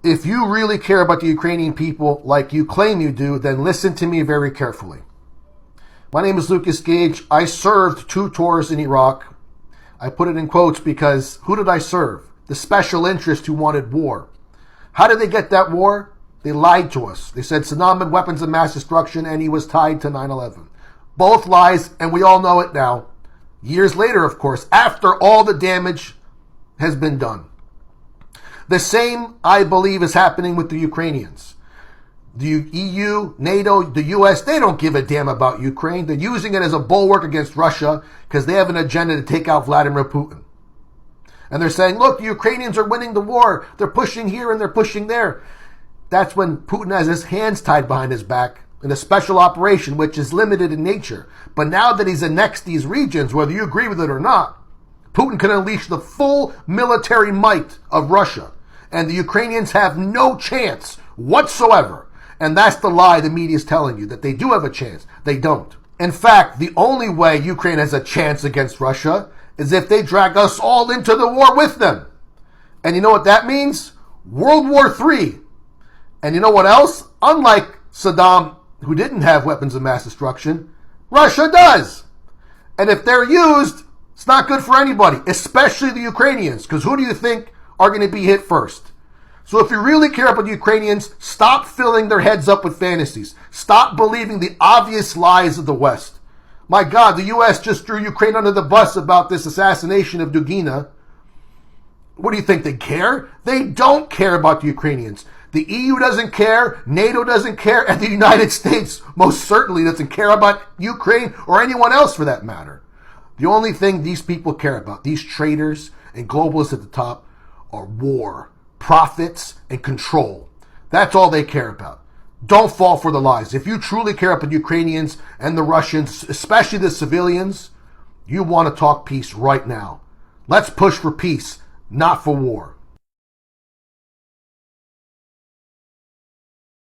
If you really care about the Ukrainian people like you claim you do, then listen to me very carefully. My name is Lucas Gage. I served 2 tours in Iraq. I put it in quotes because who did I serve? The special interest who wanted war. How did they get that war? They lied to us. They said Saddam had weapons of mass destruction and he was tied to 9/11. Both lies, and we all know it now. Years later, of course, after all the damage has been done. The same, I believe, is happening with the Ukrainians. The EU, NATO, the US, they don't give a damn about Ukraine. They're using it as a bulwark against Russia because they have an agenda to take out Vladimir Putin. And they're saying, look, the Ukrainians are winning the war. They're pushing here and they're pushing there. That's when Putin has his hands tied behind his back in a special operation, which is limited in nature. But now that he's annexed these regions, whether you agree with it or not, Putin can unleash the full military might of Russia. And the Ukrainians have no chance whatsoever. And that's the lie the media is telling you, that they do have a chance. They don't. In fact, the only way Ukraine has a chance against Russia is if they drag us all into the war with them. And you know what that means? World War III. And you know what else? Unlike Saddam, who didn't have weapons of mass destruction, Russia does. And if they're used, it's not good for anybody, especially the Ukrainians, because who do you think are going to be hit first? So if you really care about the Ukrainians, stop filling their heads up with fantasies. Stop believing the obvious lies of the West. My God, the U.S. just threw Ukraine under the bus about this assassination of Dugina. What do you think? They care? They don't care about the Ukrainians. The EU doesn't care, NATO doesn't care, and the United States most certainly doesn't care about Ukraine or anyone else for that matter. The only thing these people care about, these traitors and globalists at the top, are war, profits, and control. That's all they care about. Don't fall for the lies. If you truly care about the Ukrainians and the Russians, especially the civilians, you want to talk peace right now. Let's push for peace, not for war.